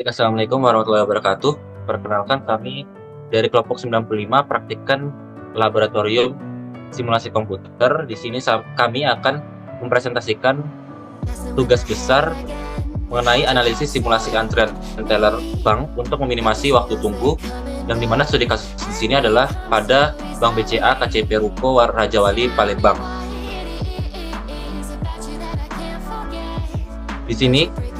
Assalamualaikum warahmatullahi wabarakatuh. Perkenalkan kami dari kelompok 95 praktikan laboratorium simulasi komputer. Di sini kami akan mempresentasikan tugas besar mengenai analisis simulasi antrian teller bank untuk meminimasi waktu tunggu, yang dimana studi kasus di sini adalah pada Bank BCA KCP Ruko Rajawali Palembang. Di sini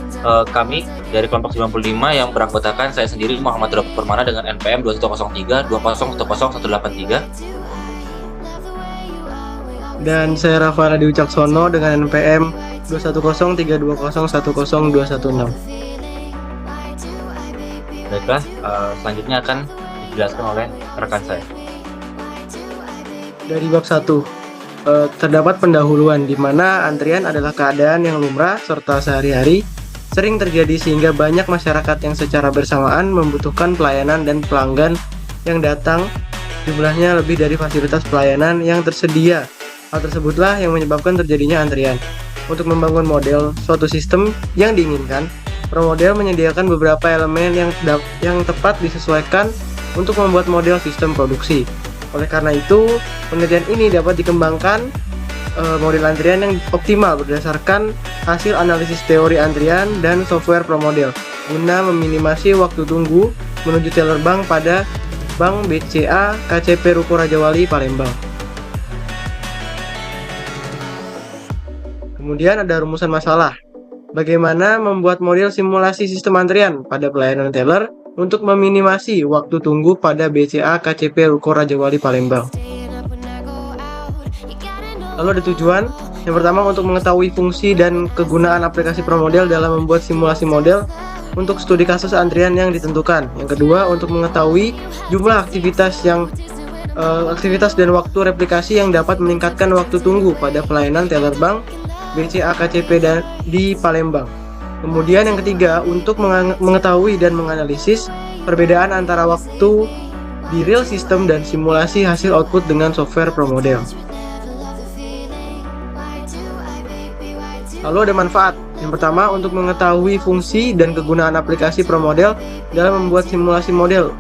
kami dari kelompok 95 yang beranggotakan saya sendiri Muhammad Rauf Permana dengan NPM 2103 2010183. Dan saya Rafa Radi Wicaksono dengan NPM 21032010216. Baiklah, selanjutnya akan dijelaskan oleh rekan saya. Dari bab 1, terdapat pendahuluan di mana antrian adalah keadaan yang lumrah serta sehari-hari sering terjadi sehingga banyak masyarakat yang secara bersamaan membutuhkan pelayanan dan pelanggan yang datang jumlahnya lebih dari fasilitas pelayanan yang tersedia. Hal tersebutlah yang menyebabkan terjadinya antrian. Untuk membangun model suatu sistem yang diinginkan, ProModel menyediakan beberapa elemen yang tepat disesuaikan untuk membuat model sistem produksi. Oleh karena itu, penelitian ini dapat dikembangkan model antrian yang optimal berdasarkan hasil analisis teori antrian dan software ProModel guna meminimasi waktu tunggu menuju teller bank pada Bank BCA KCP Ruko Rajawali Palembang. Kemudian ada rumusan masalah. Bagaimana membuat model simulasi sistem antrian pada pelayanan teller untuk meminimasi waktu tunggu pada BCA KCP Ruko Rajawali Palembang. Lalu ada tujuan. Yang pertama untuk mengetahui fungsi dan kegunaan aplikasi ProModel dalam membuat simulasi model untuk studi kasus antrian yang ditentukan. Yang kedua untuk mengetahui jumlah aktivitas dan waktu replikasi yang dapat meningkatkan waktu tunggu pada pelayanan teller bank BCA KCP di Palembang. Kemudian yang ketiga untuk mengetahui dan menganalisis perbedaan antara waktu di real system dan simulasi hasil output dengan software ProModel. Lalu ada manfaat. Yang pertama untuk mengetahui fungsi dan kegunaan aplikasi ProModel dalam membuat simulasi model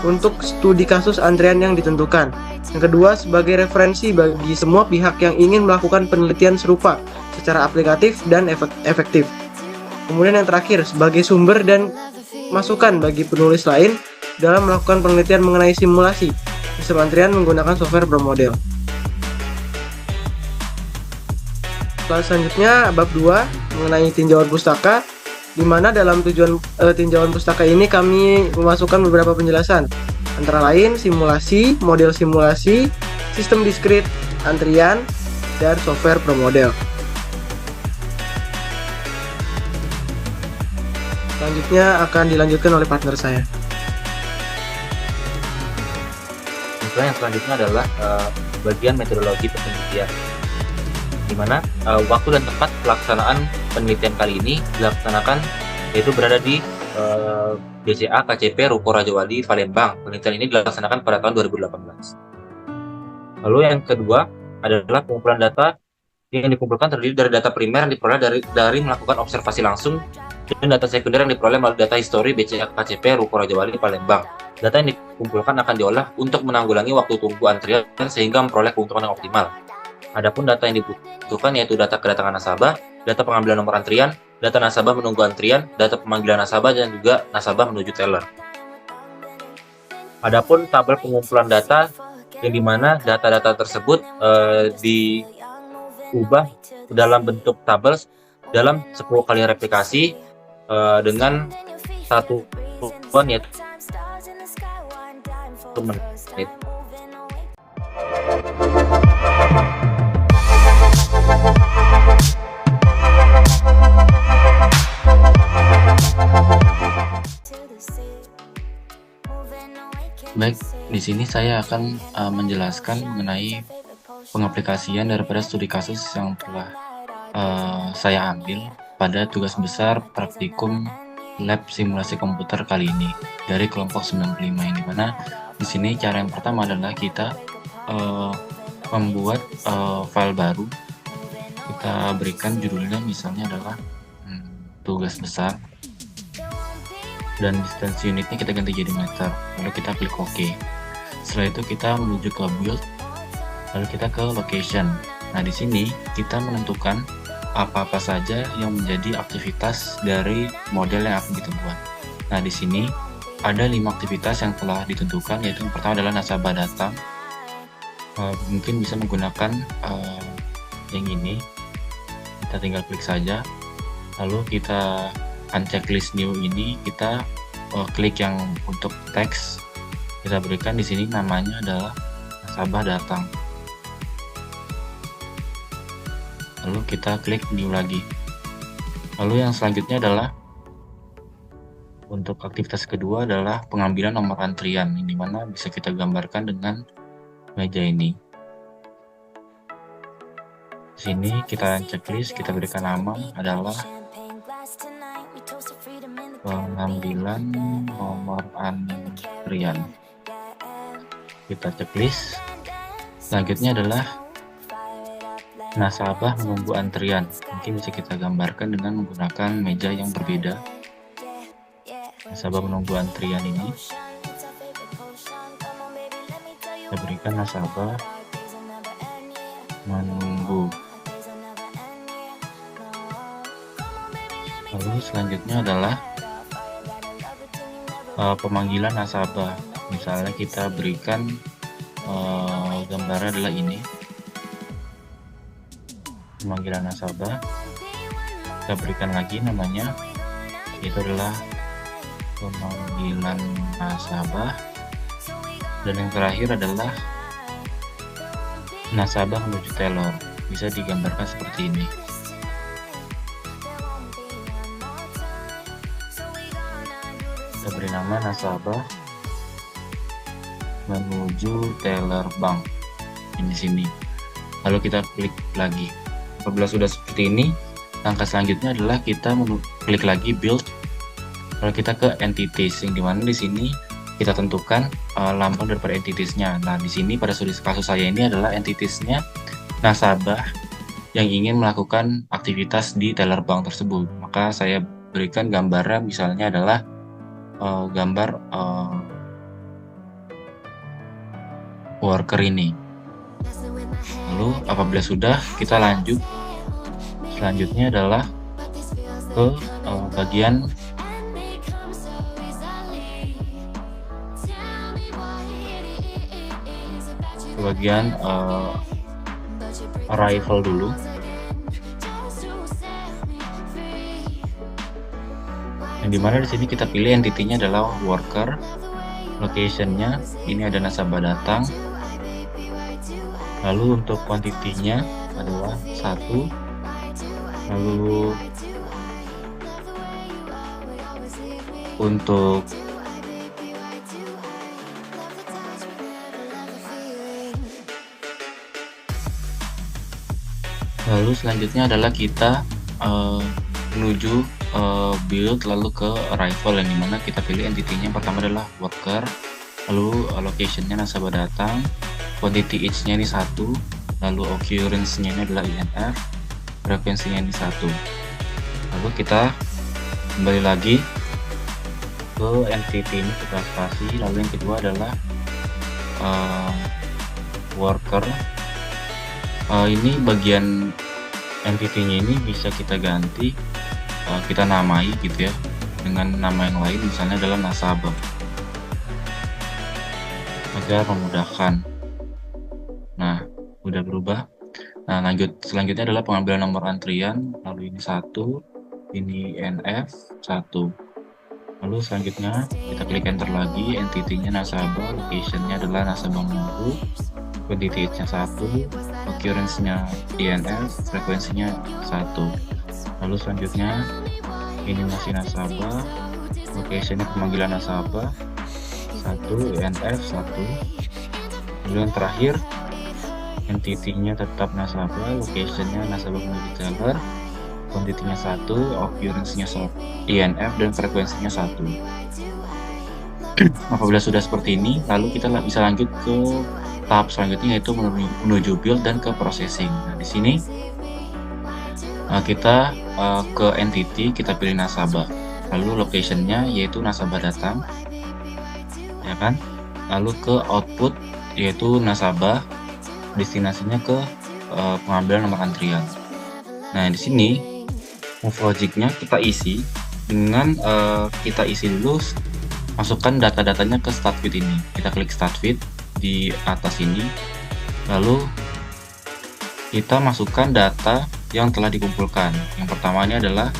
untuk studi kasus antrian yang ditentukan. Yang kedua sebagai referensi bagi semua pihak yang ingin melakukan penelitian serupa secara aplikatif dan efektif. Kemudian yang terakhir sebagai sumber dan masukan bagi penulis lain dalam melakukan penelitian mengenai simulasi sistem antrian menggunakan software ProModel. Selanjutnya bab 2 mengenai tinjauan pustaka, di mana dalam tujuan tinjauan pustaka ini kami memasukkan beberapa penjelasan, antara lain simulasi, model simulasi, sistem diskrit, antrian, dan software ProModel. Selanjutnya akan dilanjutkan oleh partner saya. Yang selanjutnya adalah bagian metodologi penelitian, di mana waktu dan tempat pelaksanaan penelitian kali ini dilaksanakan yaitu berada di BCA KCP Ruko Rajawali Palembang. Penelitian ini dilaksanakan pada tahun 2018. Lalu yang kedua adalah pengumpulan data yang dikumpulkan terdiri dari data primer yang diperoleh dari melakukan observasi langsung dan data sekunder yang diperoleh melalui data histori BCA KCP Ruko Rajawali Palembang. Data yang dikumpulkan akan diolah untuk menanggulangi waktu tunggu antrian sehingga memperoleh keuntungan yang optimal. Adapun data yang dibutuhkan yaitu data kedatangan nasabah, data pengambilan nomor antrian, data nasabah menunggu antrian, data pemanggilan nasabah, dan juga nasabah menuju teller. Adapun tabel pengumpulan data yang dimana data-data tersebut diubah dalam bentuk tabel dalam 10 kali replikasi dengan satu tujuan yaitu 1 menit. Baik, di sini saya akan menjelaskan mengenai pengaplikasian daripada studi kasus yang telah saya ambil pada tugas besar praktikum lab simulasi komputer kali ini dari kelompok 95, yang dimana di sini cara yang pertama adalah kita membuat file baru. Kita berikan judulnya misalnya adalah tugas besar. dan distance unitnya kita ganti jadi meter, lalu kita klik OK. Setelah itu kita menuju ke build, lalu kita ke location. Nah, di sini kita menentukan apa-apa saja yang menjadi aktivitas dari model yang akan kita buat. Nah, di sini ada 5 aktivitas yang telah ditentukan, yaitu yang pertama adalah nasabah datang. Mungkin bisa menggunakan yang ini. Kita tinggal klik saja, lalu kita uncheck list new ini, kita klik yang untuk teks, kita berikan di sini namanya adalah nasabah datang. Lalu kita klik new lagi. Lalu yang selanjutnya adalah untuk aktivitas kedua adalah pengambilan nomor antrian, di mana bisa kita gambarkan dengan meja ini. Di sini kita checklist, kita berikan nama adalah pengambilan nomor antrian. Kita checklist. Selanjutnya adalah nasabah menunggu antrian. Mungkin bisa kita gambarkan dengan menggunakan meja yang berbeda. Nasabah menunggu antrian ini kita berikan nasabah menunggu. Lalu selanjutnya adalah pemanggilan nasabah. Misalnya kita berikan gambarnya adalah ini, pemanggilan nasabah. Kita berikan lagi namanya, itu adalah pemanggilan nasabah. Dan yang terakhir adalah nasabah menuju teller. Bisa digambarkan seperti ini. Kita beri nama nasabah menuju teller bank di sini. Lalu kita klik lagi. Apabila sudah seperti ini, langkah selanjutnya adalah kita klik lagi build, lalu kita ke entities, yang dimana di sini kita tentukan lambang daripada entitiesnya. Nah, di sini pada kasus saya ini adalah entitiesnya nasabah yang ingin melakukan aktivitas di teller bank tersebut. Maka saya berikan gambarnya, misalnya adalah gambar worker ini. Lalu apabila sudah, kita lanjut. Selanjutnya adalah ke bagian arrival dulu. Yang dimana di sini kita pilih entity-nya adalah worker, location-nya ini ada nasabah datang. Lalu untuk quantity-nya adalah 1. Lalu untuk selanjutnya adalah kita menuju build, lalu ke arrival, yang dimana kita pilih entity-nya pertama adalah worker, lalu location-nya nasabah datang, quantity each-nya ini 1, lalu occurrence-nya ini adalah INF, frekuensinya ini 1. Lalu kita kembali lagi ke entity ini, kita spasi. Lalu yang kedua adalah worker. Ini bagian entity-nya ini bisa kita ganti, kita namai gitu ya dengan nama yang lain, misalnya adalah nasabah, agar memudahkan. Nah, udah berubah. Nah, selanjutnya adalah pengambilan nomor antrian, lalu ini 1, ini NF 1. Lalu selanjutnya kita klik enter lagi, entity-nya nasabah, location-nya adalah nasabah menunggu, quantity nya 1, occurrence-nya INF, frekuensinya 1. Lalu selanjutnya ini masih nasabah, location-nya pemanggilan nasabah 1, INF 1. Lalu yang terakhir entity-nya tetap nasabah, location-nya nasabah menuju teller, quantity-nya 1, occurrence-nya INF, dan frekuensinya 1. Apabila sudah seperti ini, lalu kita bisa lanjut ke tahap selanjutnya, yaitu menuju build dan ke processing. Nah, di sini kita ke entity, kita pilih nasabah. lalu location-nya yaitu nasabah datang, ya kan? Lalu ke output yaitu nasabah, destinasinya ke pengambilan nomor antrian. Nah, di sini move logic-nya kita isi dengan kita isi dulu, masukkan data-datanya ke start feed ini. Kita klik start feed di atas ini, lalu kita masukkan data yang telah dikumpulkan. Yang pertama ini adalah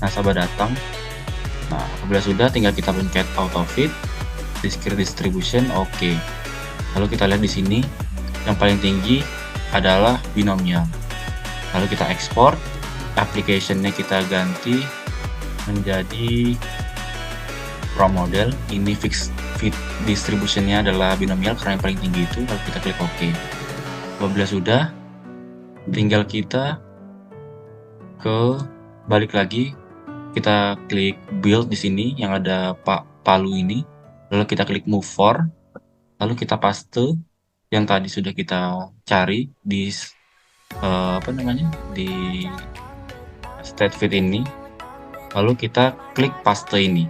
nasabah datang. Nah, apabila sudah, tinggal kita pencet auto fit, discrete distribution, oke. Lalu kita lihat di sini yang paling tinggi adalah binomial. Lalu kita ekspor, application-nya kita ganti menjadi pro model. Ini fixed fit distribution-nya adalah binomial karena yang paling tinggi itu. Lalu kita klik OK. Apabila sudah, tinggal kita balik lagi, kita klik build di sini yang ada palu ini, lalu kita klik move for, lalu kita paste yang tadi sudah kita cari di di state feed ini, lalu kita klik paste ini,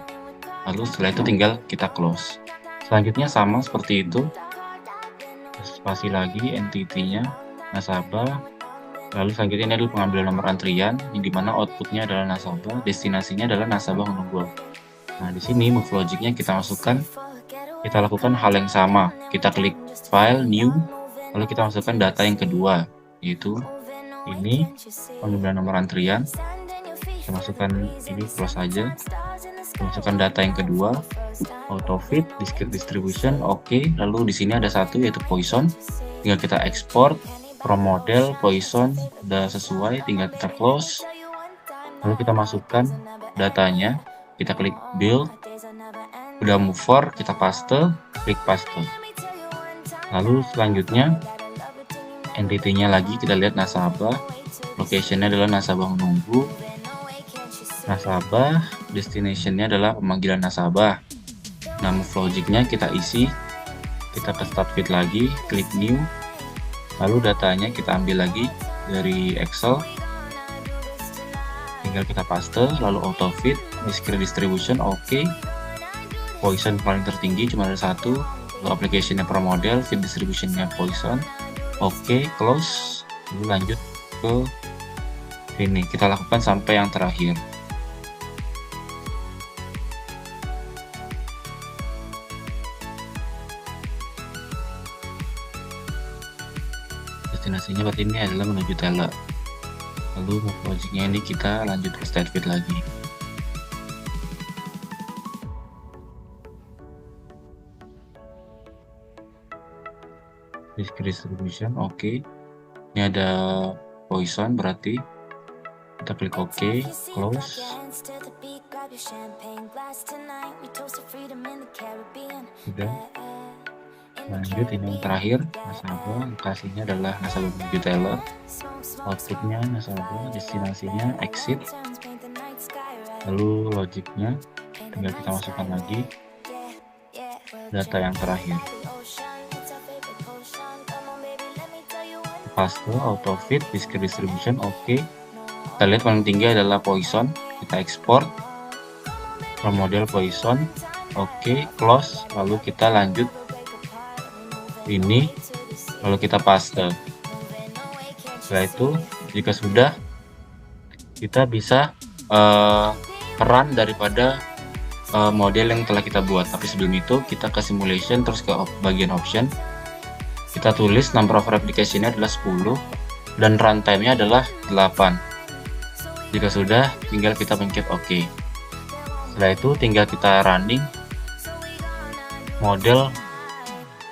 lalu setelah itu tinggal kita close. Selanjutnya sama seperti itu, spasi lagi entity-nya nasabah, lalu selanjutnya ini adalah pengambilan nomor antrian, yang dimana outputnya adalah nasabah, destinasinya adalah nasabah menunggu. Nah, di sini move logic-nya kita masukkan, kita lakukan hal yang sama. Kita klik file new, lalu kita masukkan data yang kedua, yaitu ini pengambilan nomor antrian. Kita masukkan ini, close saja. Kita masukkan data yang kedua, auto fit, discrete distribution, oke. Lalu di sini ada satu yaitu Poisson, tinggal kita ekspor. Pro model Poisson sudah sesuai, tinggal kita close. Lalu kita masukkan datanya, kita klik build, udah move for, kita paste, klik paste. Lalu selanjutnya entity-nya lagi kita lihat nasabah, location-nya adalah nasabah menunggu, nasabah, destination-nya adalah pemanggilan nasabah. Nah, move logic-nya kita isi, kita ke start feed lagi, klik new, lalu datanya kita ambil lagi dari Excel, tinggal kita paste, lalu auto fit, discrete distribution, oke. Poisson paling tertinggi cuma ada satu, lalu application-nya pro model, fit distribution-nya Poisson, oke, close. Lalu lanjut ke ini, kita lakukan sampai yang terakhir. Destinasinya berarti ini adalah menuju teller. Lalu move logic-nya ini kita lanjut ke state feed lagi. Discrete distribution, oke. Ini ada Poisson berarti kita klik OK, close. Sudah. Lanjut ini yang terakhir, nasabah, lokasinya adalah nasabah menuju teller, outputnya nasabah, destinasinya exit, lalu logiknya tinggal kita masukkan lagi data yang terakhir, paste, auto fit, discrete distribution, oke. Kita lihat paling tinggi adalah Poisson, kita ekspor, pro model Poisson, oke, close. Lalu kita lanjut ini, lalu kita paste. Setelah itu, jika sudah, kita bisa peran daripada model yang telah kita buat. Tapi sebelum itu, kita ke simulation, terus ke bagian option. Kita tulis number of replication-nya adalah 10 dan runtime-nya adalah 8. Jika sudah, tinggal kita pencet OK. Setelah itu, tinggal kita running model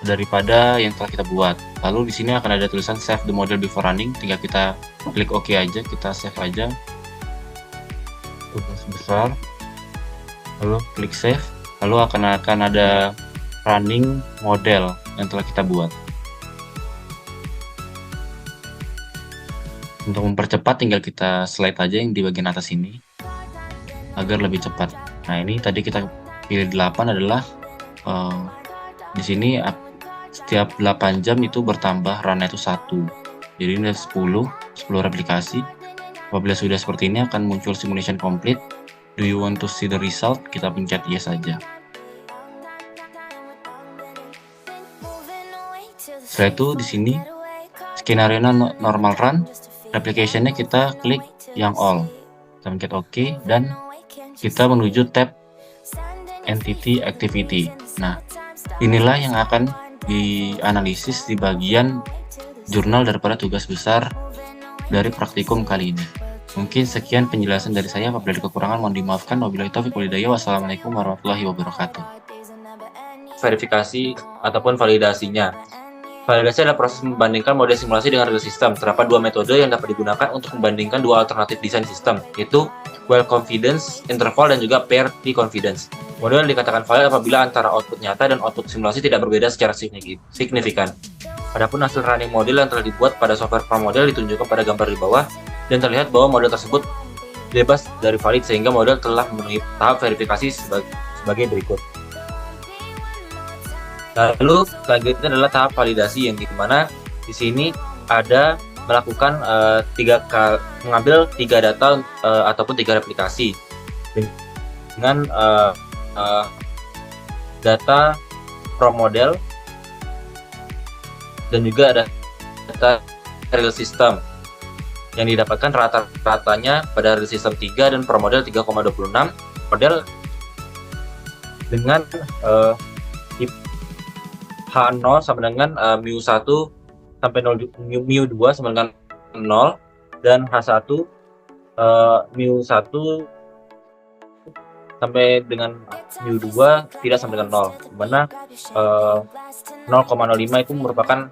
daripada yang telah kita buat. Lalu di sini akan ada tulisan save the model before running, tinggal kita klik OK aja, kita save aja tugas besar, lalu klik save, lalu akan ada running model yang telah kita buat. Untuk mempercepat tinggal kita slide aja yang di bagian atas ini agar lebih cepat. Nah, ini tadi kita pilih 8 adalah di sini setiap 8 jam itu bertambah run itu 1. Jadi ini 10 replikasi. Apabila sudah seperti ini akan muncul simulation complete. Do you want to see the result? Kita pencet yes saja. Setelah itu di sini skenario normal run, replication-nya kita klik yang all. Kita pencet OK dan kita menuju tab entity activity. Nah, inilah yang akan dianalisis di bagian jurnal daripada tugas besar dari praktikum kali ini. Mungkin sekian penjelasan dari saya. Apabila ada kekurangan mohon dimaafkan. Wabillahi taufiq wal hidayah. Wassalamualaikum warahmatullahi wabarakatuh. Verifikasi ataupun validasinya. Validasi adalah proses membandingkan model simulasi dengan real system. Terdapat dua metode yang dapat digunakan untuk membandingkan dua alternatif desain sistem, yaitu well confidence interval dan juga pair confidence. Model dikatakan valid apabila antara output nyata dan output simulasi tidak berbeda secara signifikan. Adapun hasil running model yang telah dibuat pada software pramodel ditunjukkan pada gambar di bawah, dan terlihat bahwa model tersebut bebas dari valid sehingga model telah memenuhi tahap verifikasi sebagai berikut. Lalu selanjutnya adalah tahap validasi, yang dimana di sini ada melakukan mengambil 3 data ataupun 3 replikasi dengan data from model dan juga ada data real system yang didapatkan rata-ratanya pada real system 3 dan pro model 3,26. Model dengan H0 sama dengan mu1 sampai 0, mu2 sama dengan 0, dan H1 mu1 sampai dengan mu2 tidak sampai dengan 0, dimana 0,05 itu merupakan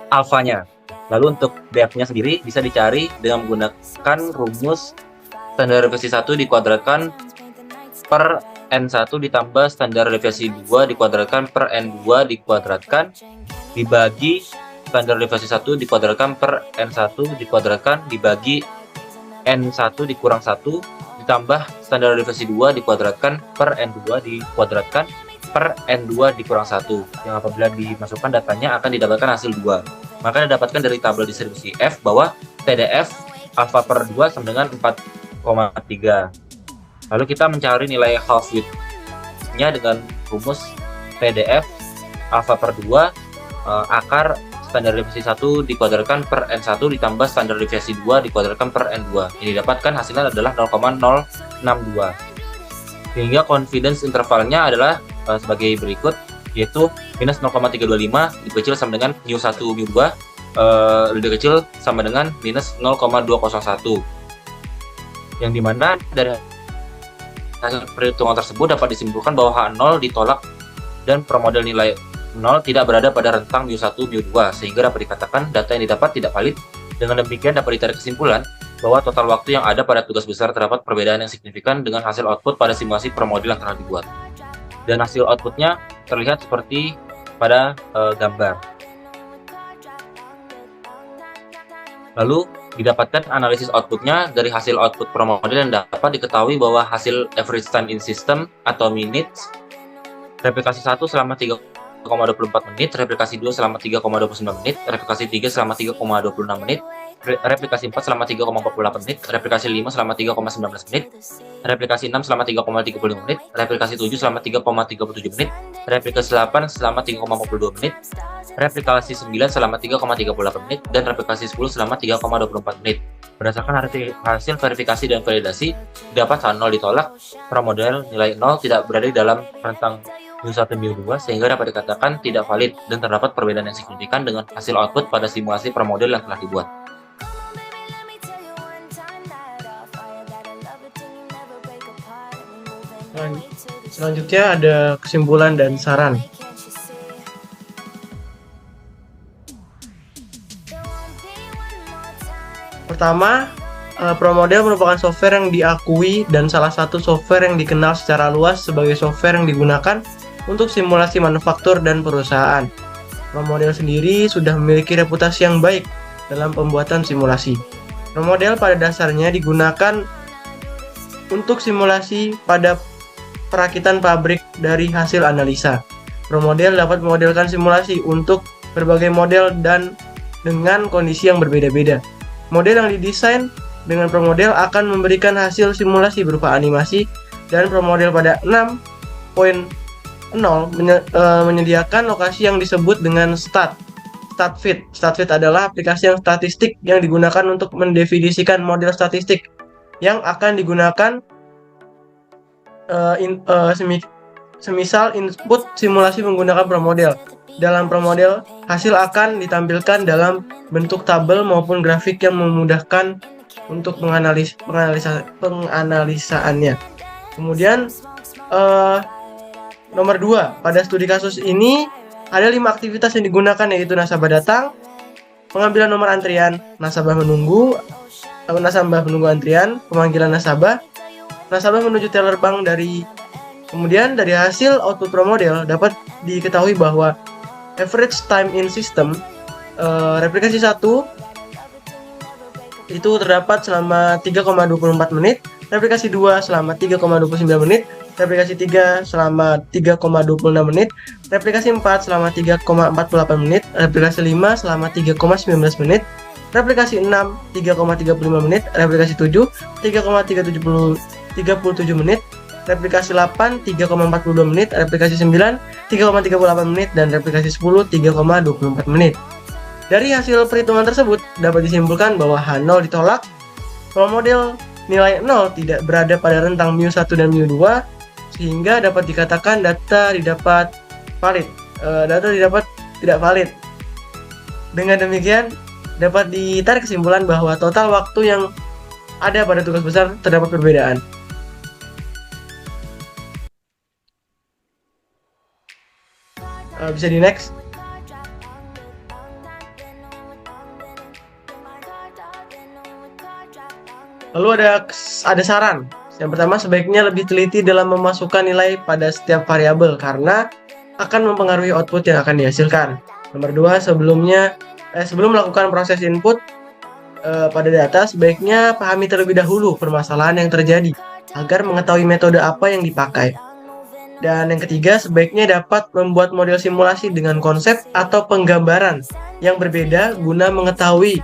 alfanya. Lalu untuk depth-nya sendiri bisa dicari dengan menggunakan rumus standar deviasi 1 dikuadratkan per N1 ditambah standar deviasi 2 dikuadratkan per N2 dikuadratkan dibagi standar deviasi 1 dikuadratkan per N1 dikuadratkan dibagi N1 dikurang 1 ditambah standar deviasi 2 dikuadratkan per N2 dikuadratkan per N2 dikurang 1, yang apabila dimasukkan datanya akan didapatkan hasil 2. Maka didapatkan dari tabel distribusi F bahwa TDF alpha per 2 sama dengan 4,3. Lalu kita mencari nilai half width-nya dengan rumus TDF alpha per 2 akar standar deviasi 1 dikuadratkan per N1 ditambah standar deviasi 2 dikuadratkan per N2. Yang didapatkan hasilnya adalah 0,062. Sehingga confidence intervalnya adalah sebagai berikut, yaitu minus 0,325 lebih kecil sama dengan mu1 mu2 lebih kecil sama dengan minus 0,201. Yang dimana dari hasil perhitungan tersebut dapat disimpulkan bahwa H0 ditolak dan promodel nilai 0 tidak berada pada rentang mu1 mu2, sehingga dapat dikatakan data yang didapat tidak valid. Dengan demikian dapat ditarik kesimpulan bahwa total waktu yang ada pada tugas besar terdapat perbedaan yang signifikan dengan hasil output pada simulasi promodel yang telah dibuat. Dan hasil outputnya terlihat seperti pada gambar. Lalu didapatkan analisis outputnya dari hasil output promodel yang dapat diketahui bahwa hasil average time in system atau minutes, replikasi 1 selama 3,24 menit, replikasi 2 selama 3,29 menit, replikasi 3 selama 3,26 menit, replikasi 4 selama 3,48 menit, replikasi 5 selama 3,19 menit, replikasi 6 selama 3,35 menit, replikasi 7 selama 3,37 menit, replikasi 8 selama 3,42 menit, replikasi 9 selama 3,38 menit, dan replikasi 10 selama 3,24 menit. Berdasarkan hasil verifikasi dan validasi, dapat H0 ditolak, promodel nilai 0 tidak berada di dalam rentang mu1 mu2, sehingga dapat dikatakan tidak valid dan terdapat perbedaan yang signifikan dengan hasil output pada simulasi promodel yang telah dibuat. Selanjutnya ada kesimpulan dan saran. Pertama, Promodel merupakan software yang diakui dan salah satu software yang dikenal secara luas sebagai software yang digunakan untuk simulasi manufaktur dan perusahaan. Promodel sendiri sudah memiliki reputasi yang baik dalam pembuatan simulasi. Promodel pada dasarnya digunakan untuk simulasi pada perakitan pabrik dari hasil analisa. Promodel dapat memodelkan simulasi untuk berbagai model dan dengan kondisi yang berbeda-beda. Model yang didesain dengan promodel akan memberikan hasil simulasi berupa animasi, dan promodel pada 6.0 menyediakan lokasi yang disebut dengan StatFit. StatFit adalah aplikasi yang statistik yang digunakan untuk mendefinisikan model statistik yang akan digunakan semisal input simulasi menggunakan promodel. Dalam promodel, hasil akan ditampilkan dalam bentuk tabel maupun grafik yang memudahkan untuk penganalisaannya. Kemudian nomor 2, pada studi kasus ini ada 5 aktivitas yang digunakan, yaitu nasabah datang, pengambilan nomor antrian, nasabah menunggu antrian, pemanggilan nasabah menuju teller bank. Kemudian dari hasil output promodel dapat diketahui bahwa average time in system replikasi 1 itu terdapat selama 3,24 menit, replikasi 2 selama 3,29 menit, replikasi 3 selama 3,26 menit, replikasi 4 selama 3,48 menit, replikasi 5 selama 3,19 menit, replikasi 6 3,35 menit, replikasi 7 3,37 menit, replikasi 8 3,42 menit, replikasi 9 3,38 menit, dan replikasi 10 3,24 menit. Dari hasil perhitungan tersebut dapat disimpulkan bahwa H0 ditolak, promodel nilai 0 tidak berada pada rentang mu1 dan mu2, sehingga dapat dikatakan data didapat tidak valid. Dengan demikian dapat ditarik kesimpulan bahwa total waktu yang ada pada tugas besar terdapat perbedaan. Bisa di next. Lalu ada saran. Yang pertama, sebaiknya lebih teliti dalam memasukkan nilai pada setiap variabel karena akan mempengaruhi output yang akan dihasilkan. Nomor 2, sebelum melakukan proses input pada data, sebaiknya pahami terlebih dahulu permasalahan yang terjadi agar mengetahui metode apa yang dipakai. Dan yang ketiga, sebaiknya dapat membuat model simulasi dengan konsep atau penggambaran yang berbeda guna mengetahui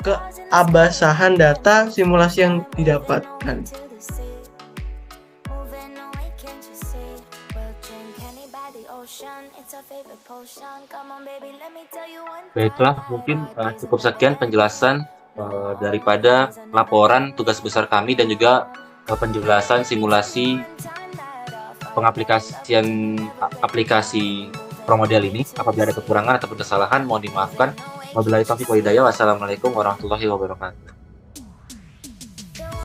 keabsahan data simulasi yang didapatkan. Baiklah, mungkin cukup sekian penjelasan daripada laporan tugas besar kami dan juga penjelasan simulasi pengaplikasian aplikasi promodel ini. Apabila ada kekurangan atau kesalahan mohon dimaafkan. Wabillahi taufiq wal hidayah. Wassalamualaikum warahmatullahi wabarakatuh.